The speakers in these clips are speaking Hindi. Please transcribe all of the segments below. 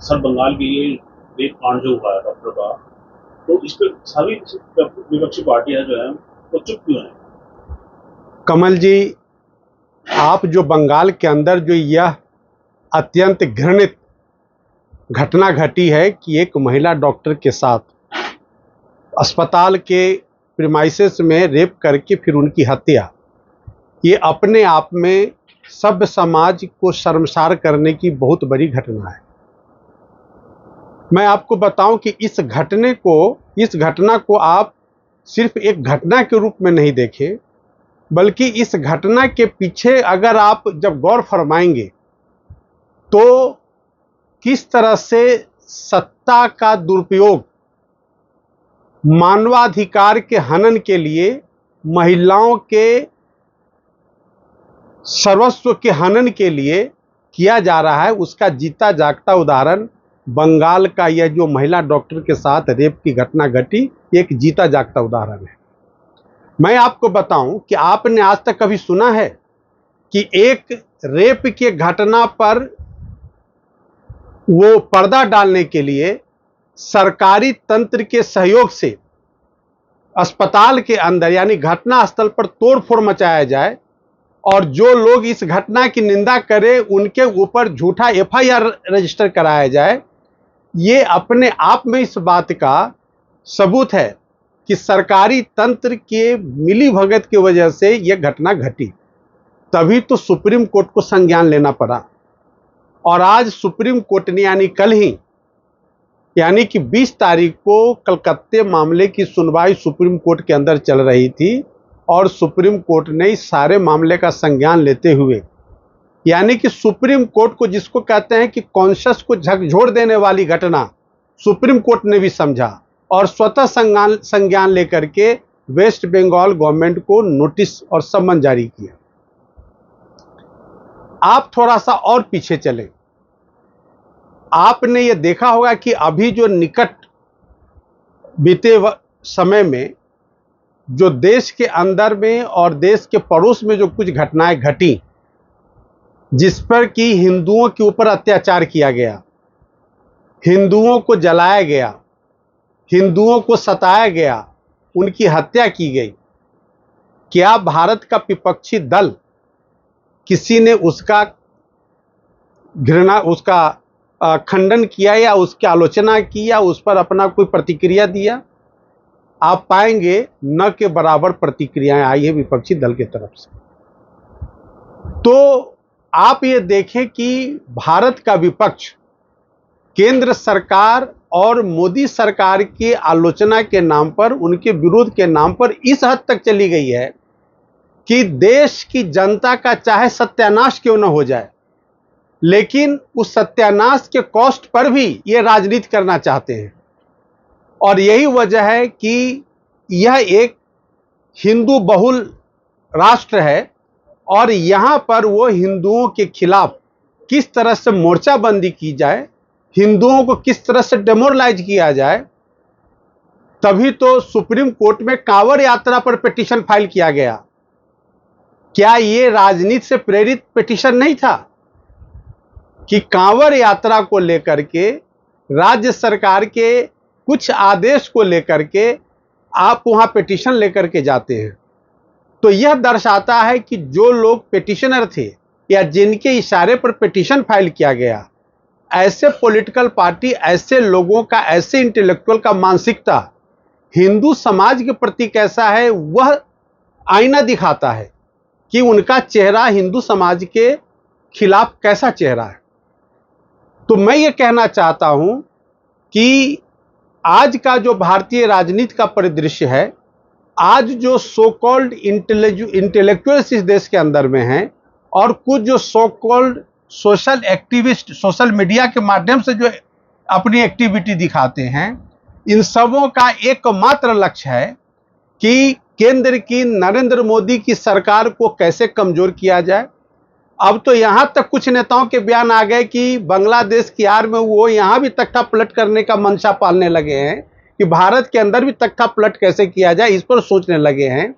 सर बंगाल की ये रेप कांड जो हुआ है डॉक्टर का, तो इस पे सभी विपक्षी पार्टियां जो है वो चुप क्यों है? कमल जी, आप जो बंगाल के अंदर जो यह अत्यंत घृणित घटना घटी है कि एक महिला डॉक्टर के साथ अस्पताल के प्रीमाइसेस में रेप करके फिर उनकी हत्या, ये अपने आप में सभ्य समाज को शर्मसार करने की बहुत बड़ी घटना है। मैं आपको बताऊं कि इस घटना को आप सिर्फ एक घटना के रूप में नहीं देखें, बल्कि इस घटना के पीछे अगर आप जब गौर फरमाएंगे तो किस तरह से सत्ता का दुरुपयोग मानवाधिकार के हनन के लिए, महिलाओं के सर्वस्व के हनन के लिए किया जा रहा है, उसका जीता जागता उदाहरण बंगाल का यह जो महिला डॉक्टर के साथ रेप की घटना घटी, एक जीता जागता उदाहरण है। मैं आपको बताऊं कि आपने आज तक कभी सुना है कि एक रेप की घटना पर वो पर्दा डालने के लिए सरकारी तंत्र के सहयोग से अस्पताल के अंदर यानी घटना स्थल पर तोड़फोड़ मचाया जाए और जो लोग इस घटना की निंदा करें उनके ऊपर झूठा एफआईआर रजिस्टर कराया जाए? ये अपने आप में इस बात का सबूत है कि सरकारी तंत्र के मिलीभगत की वजह से यह घटना घटी। तभी तो सुप्रीम कोर्ट को संज्ञान लेना पड़ा और आज सुप्रीम कोर्ट ने यानी कि 20 तारीख को कलकत्ते मामले की सुनवाई सुप्रीम कोर्ट के अंदर चल रही थी और सुप्रीम कोर्ट ने इस सारे मामले का संज्ञान लेते हुए, यानी कि सुप्रीम कोर्ट को जिसको कहते हैं कि कॉन्शियस को झकझोर देने वाली घटना, सुप्रीम कोर्ट ने भी समझा और स्वतः संज्ञान लेकर के वेस्ट बंगाल गवर्नमेंट को नोटिस और सम्मन जारी किया। आप थोड़ा सा और पीछे चलें, आपने ये देखा होगा कि अभी जो निकट बीते समय में जो देश के अंदर में और देश के पड़ोस में जो कुछ घटनाएं घटी, जिस पर कि हिंदुओं के ऊपर अत्याचार किया गया, हिंदुओं को जलाया गया, हिंदुओं को सताया गया, उनकी हत्या की गई, क्या भारत का विपक्षी दल किसी ने उसका खंडन किया या उसकी आलोचना की या उस पर अपना कोई प्रतिक्रिया दिया? आप पाएंगे न के बराबर प्रतिक्रियाएं आई है विपक्षी दल की तरफ से। तो आप ये देखें कि भारत का विपक्ष केंद्र सरकार और मोदी सरकार की आलोचना के नाम पर, उनके विरोध के नाम पर इस हद तक चली गई है कि देश की जनता का चाहे सत्यानाश क्यों न हो जाए, लेकिन उस सत्यानाश के कॉस्ट पर भी ये राजनीति करना चाहते हैं। और यही वजह है कि यह एक हिंदू बहुल राष्ट्र है और यहां पर वो हिंदुओं के खिलाफ किस तरह से मोर्चाबंदी की जाए, हिंदुओं को किस तरह से डेमोरलाइज किया जाए, तभी तो सुप्रीम कोर्ट में कांवड़ यात्रा पर पिटीशन फाइल किया गया। क्या ये राजनीति से प्रेरित पिटीशन नहीं था कि कांवड़ यात्रा को लेकर के राज्य सरकार के कुछ आदेश को लेकर के आप वहां पिटीशन लेकर के जाते हैं? तो यह दर्शाता है कि जो लोग पिटीशनर थे या जिनके इशारे पर पिटीशन फाइल किया गया, ऐसे पॉलिटिकल पार्टी, ऐसे लोगों का, ऐसे इंटेलेक्चुअल का मानसिकता हिंदू समाज के प्रति कैसा है, वह आईना दिखाता है कि उनका चेहरा हिंदू समाज के खिलाफ कैसा चेहरा है। तो मैं ये कहना चाहता हूं कि आज का जो भारतीय राजनीति का परिदृश्य है, आज जो सो कॉल्ड इंटेलेक्चुअल्स इस देश के अंदर में हैं और कुछ जो so called social activist social media के माध्यम से जो अपनी एक्टिविटी दिखाते हैं, इन सबों का एकमात्र लक्ष्य है कि केंद्र की नरेंद्र मोदी की सरकार को कैसे कमजोर किया जाए। अब तो यहां तक कुछ नेताओं के बयान आ गए कि बांग्लादेश की आड़ में वो यहां भी तख्ता पलट करने का मंशा पालने लगे हैं कि भारत के अंदर भी तख्ता पलट कैसे किया जाए, इस पर सोचने लगे हैं।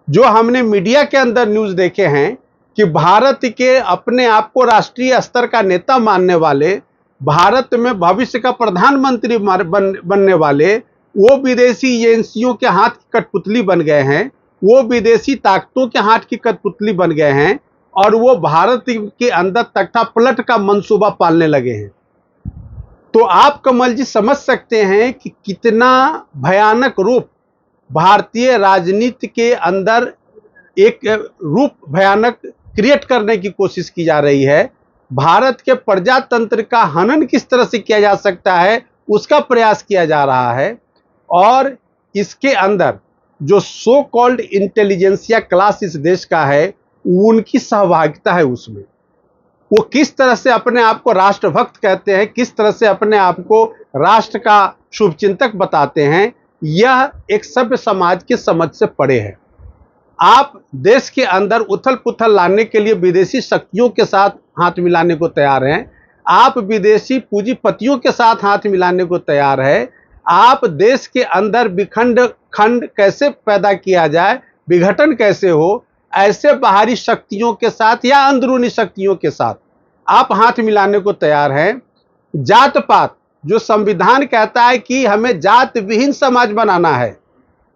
जो हमने मीडिया के अंदर न्यूज देखे हैं कि भारत के अपने आप को राष्ट्रीय स्तर का नेता मानने वाले भारत में भविष्य का प्रधानमंत्री बनने वाले वो विदेशी एजेंसियों के हाथ की कठपुतली बन गए हैं, वो विदेशी ताकतों के हाथ की कठपुतली बन गए हैं और वो भारत के अंदर तख्ता पलट का मंसूबा पालने लगे हैं। तो आप कमल जी समझ सकते हैं कि कितना भयानक रूप भारतीय राजनीति के अंदर एक रूप भयानक क्रिएट करने की कोशिश की जा रही है। भारत के प्रजातंत्र का हनन किस तरह से किया जा सकता है उसका प्रयास किया जा रहा है और इसके अंदर जो सो कॉल्ड इंटेलिजेंसिया क्लास इस देश का है उनकी सहभागिता है उसमें। वो किस तरह से अपने आप को राष्ट्रभक्त कहते हैं, किस तरह से अपने आप को राष्ट्र का शुभचिंतक बताते हैं, यह एक सभ्य समाज की समझ से परे है। आप देश के अंदर उथल पुथल लाने के लिए विदेशी शक्तियों के साथ हाथ मिलाने को तैयार हैं, आप विदेशी पूंजीपतियों के साथ हाथ मिलाने को तैयार है, आप देश के अंदर विखंड खंड कैसे पैदा किया जाए, विघटन कैसे हो, ऐसे बाहरी शक्तियों के साथ या अंदरूनी शक्तियों के साथ आप हाथ मिलाने को तैयार हैं। जात पात जो संविधान कहता है कि हमें जात विहीन समाज बनाना है,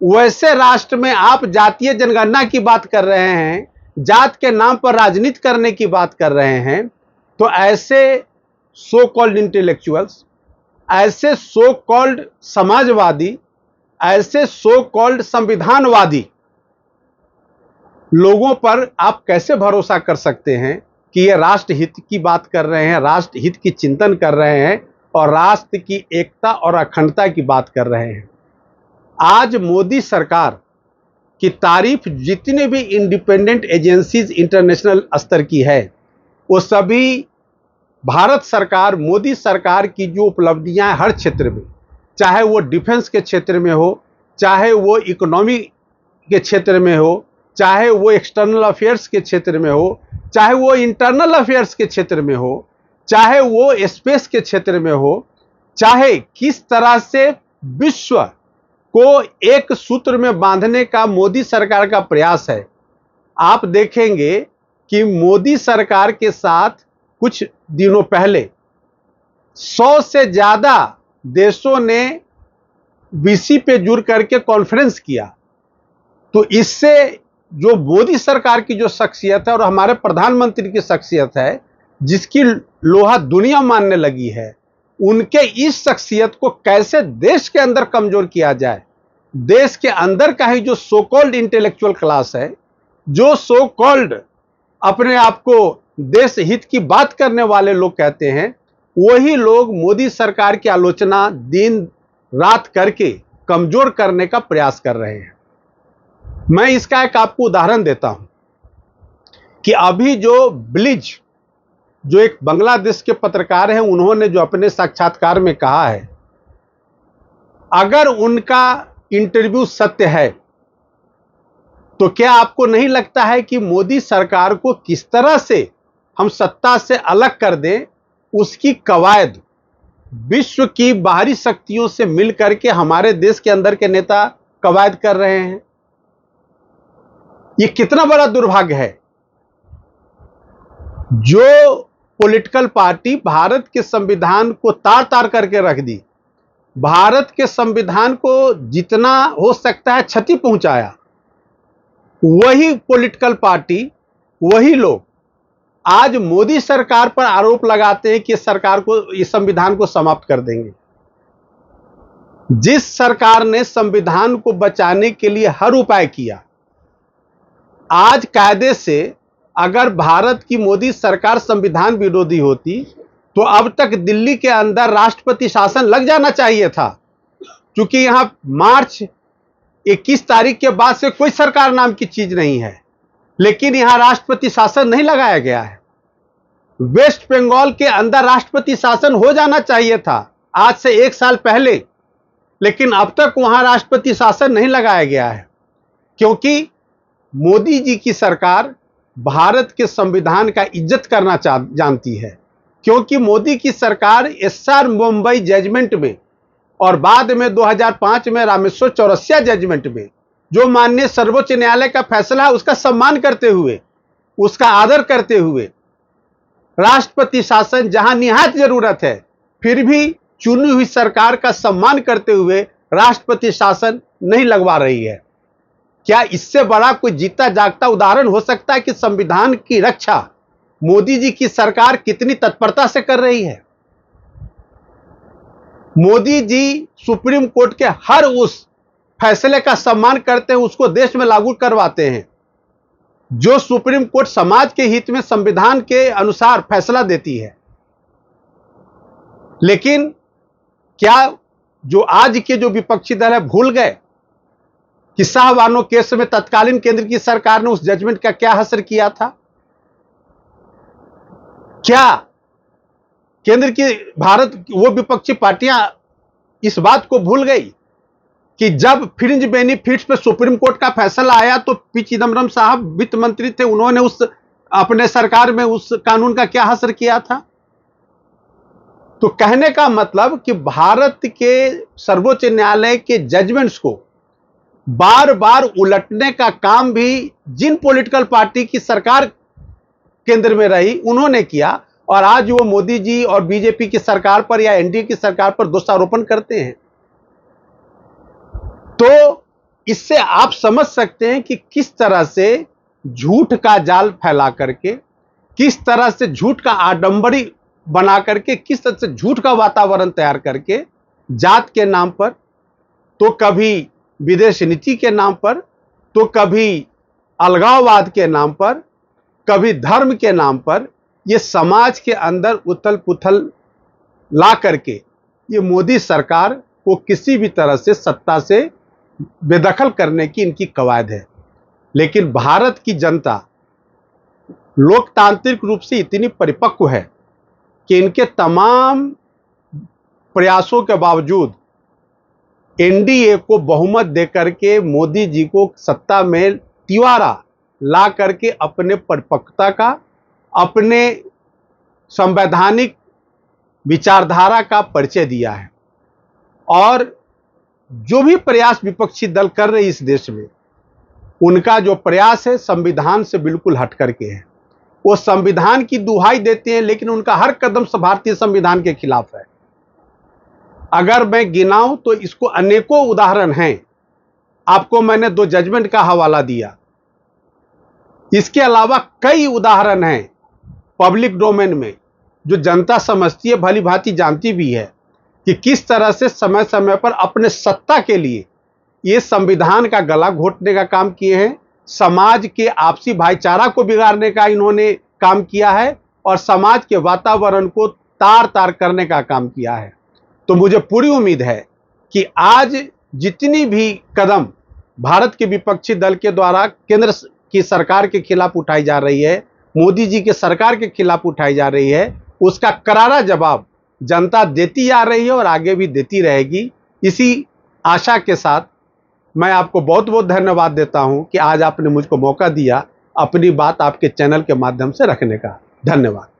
वैसे राष्ट्र में आप जातीय जनगणना की बात कर रहे हैं, जात के नाम पर राजनीति करने की बात कर रहे हैं। तो ऐसे सो कॉल्ड इंटेलेक्चुअल्स, ऐसे सो कॉल्ड समाजवादी, ऐसे सो कॉल्ड संविधानवादी लोगों पर आप कैसे भरोसा कर सकते हैं कि ये राष्ट्र हित की बात कर रहे हैं, राष्ट्र हित की चिंतन कर रहे हैं और राष्ट्र की एकता और अखंडता की बात कर रहे हैं। आज मोदी सरकार की तारीफ जितने भी इंडिपेंडेंट एजेंसीज इंटरनेशनल स्तर की है वो सभी भारत सरकार, मोदी सरकार की जो उपलब्धियां हैं हर क्षेत्र में, चाहे वो डिफेंस के क्षेत्र में हो, चाहे वो इकोनॉमी के क्षेत्र में हो, चाहे वो एक्सटर्नल अफेयर्स के क्षेत्र में हो, चाहे वो इंटरनल अफेयर्स के क्षेत्र में हो, चाहे वो स्पेस के क्षेत्र में हो, चाहे किस तरह से विश्व को एक सूत्र में बांधने का मोदी सरकार का प्रयास है। आप देखेंगे कि मोदी सरकार के साथ कुछ दिनों पहले 100 से ज्यादा देशों ने बीसी पे जुड़ करके कॉन्फ्रेंस किया। तो इससे जो मोदी सरकार की जो शख्सियत है और हमारे प्रधानमंत्री की शख्सियत है जिसकी लोहा दुनिया मानने लगी है, उनके इस शख्सियत को कैसे देश के अंदर कमजोर किया जाए। देश के अंदर का ही जो सो कॉल्ड इंटेलेक्चुअल क्लास है, जो सो कॉल्ड अपने आप को देश हित की बात करने वाले लोग कहते हैं, वही लोग मोदी सरकार की आलोचना दिन रात करके कमजोर करने का प्रयास कर रहे हैं। मैं इसका एक आपको उदाहरण देता हूं कि अभी जो ब्लिज, जो एक बांग्लादेश के पत्रकार हैं, उन्होंने जो अपने साक्षात्कार में कहा है, अगर उनका इंटरव्यू सत्य है तो क्या आपको नहीं लगता है कि मोदी सरकार को किस तरह से हम सत्ता से अलग कर दें, उसकी कवायद विश्व की बाहरी शक्तियों से मिलकर के हमारे देश के अंदर के नेता कवायद कर रहे हैं। ये कितना बड़ा दुर्भाग्य है। जो पॉलिटिकल पार्टी भारत के संविधान को तार तार करके रख दी, भारत के संविधान को जितना हो सकता है क्षति पहुंचाया, वही पॉलिटिकल पार्टी, वही लोग आज मोदी सरकार पर आरोप लगाते हैं कि सरकार को, इस संविधान को समाप्त कर देंगे। जिस सरकार ने संविधान को बचाने के लिए हर उपाय किया, आज कायदे से अगर भारत की मोदी सरकार संविधान विरोधी होती तो अब तक दिल्ली के अंदर राष्ट्रपति शासन लग जाना चाहिए था, क्योंकि यहां मार्च 21 तारीख के बाद से कोई सरकार नाम की चीज नहीं है, लेकिन यहां राष्ट्रपति शासन नहीं लगाया गया है। वेस्ट बंगाल के अंदर राष्ट्रपति शासन हो जाना चाहिए था आज से 1 साल पहले, लेकिन अब तक वहां राष्ट्रपति शासन नहीं लगाया गया है, क्योंकि मोदी जी की सरकार भारत के संविधान का इज्जत करना जानती है। क्योंकि मोदी की सरकार एसआर मुंबई जजमेंट में और बाद में 2005 में रामेश्वर चौरसिया जजमेंट में जो माननीय सर्वोच्च न्यायालय का फैसला है उसका सम्मान करते हुए, उसका आदर करते हुए राष्ट्रपति शासन जहां निहायत जरूरत है फिर भी चुनी हुई सरकार का सम्मान करते हुए राष्ट्रपति शासन नहीं लगवा रही है। क्या इससे बड़ा कोई जीता जागता उदाहरण हो सकता है कि संविधान की रक्षा मोदी जी की सरकार कितनी तत्परता से कर रही है? मोदी जी सुप्रीम कोर्ट के हर उस फैसले का सम्मान करते हैं, उसको देश में लागू करवाते हैं जो सुप्रीम कोर्ट समाज के हित में संविधान के अनुसार फैसला देती है। लेकिन क्या जो आज के जो विपक्षी दल है भूल गए कि शाहबानो केस में तत्कालीन केंद्र की सरकार ने उस जजमेंट का क्या असर किया था? क्या केंद्र की भारत वो विपक्षी पार्टियां इस बात को भूल गई कि जब फ्रिंज बेनिफिट्स पे सुप्रीम कोर्ट का फैसला आया तो पी चिदम्बरम साहब वित्त मंत्री थे, उन्होंने उस अपने सरकार में उस कानून का क्या असर किया था? तो कहने का मतलब कि भारत के सर्वोच्च न्यायालय के जजमेंट्स को बार बार उलटने का काम भी जिन पॉलिटिकल पार्टी की सरकार केंद्र में रही उन्होंने किया, और आज वो मोदी जी और बीजेपी की सरकार पर या एनडीए की सरकार पर दोषारोपण करते हैं। तो इससे आप समझ सकते हैं कि किस तरह से झूठ का जाल फैला करके, किस तरह से झूठ का आडंबरी बना करके, किस तरह से झूठ का वातावरण तैयार करके जात के नाम पर, तो कभी विदेश नीति के नाम पर, तो कभी अलगाववाद के नाम पर, कभी धर्म के नाम पर, ये समाज के अंदर उथल पुथल ला करके ये मोदी सरकार को किसी भी तरह से सत्ता से बेदखल करने की इनकी कवायद है। लेकिन भारत की जनता लोकतांत्रिक रूप से इतनी परिपक्व है कि इनके तमाम प्रयासों के बावजूद एनडीए को बहुमत देकर के मोदी जी को सत्ता में तिवारा ला करके अपने परिपक्वता का, अपने संवैधानिक विचारधारा का परिचय दिया है। और जो भी प्रयास विपक्षी दल कर रहे इस देश में, उनका जो प्रयास है संविधान से बिल्कुल हट करके है। वो संविधान की दुहाई देते हैं लेकिन उनका हर कदम भारतीय संविधान के खिलाफ है। अगर मैं गिनाऊं तो इसको अनेकों उदाहरण हैं। आपको मैंने 2 जजमेंट का हवाला दिया, इसके अलावा कई उदाहरण हैं पब्लिक डोमेन में जो जनता समझती है, भली भांति जानती भी है कि किस तरह से समय समय पर अपने सत्ता के लिए ये संविधान का गला घोटने का काम किए हैं, समाज के आपसी भाईचारा को बिगाड़ने का इन्होंने काम किया है और समाज के वातावरण को तार तार करने का काम किया है। तो मुझे पूरी उम्मीद है कि आज जितनी भी कदम भारत के विपक्षी दल के द्वारा केंद्र की सरकार के खिलाफ उठाई जा रही है, मोदी जी के सरकार के खिलाफ उठाई जा रही है, उसका करारा जवाब जनता देती आ रही है और आगे भी देती रहेगी। इसी आशा के साथ मैं आपको बहुत बहुत धन्यवाद देता हूं कि आज आपने मुझको मौका दिया अपनी बात आपके चैनल के माध्यम से रखने का। धन्यवाद।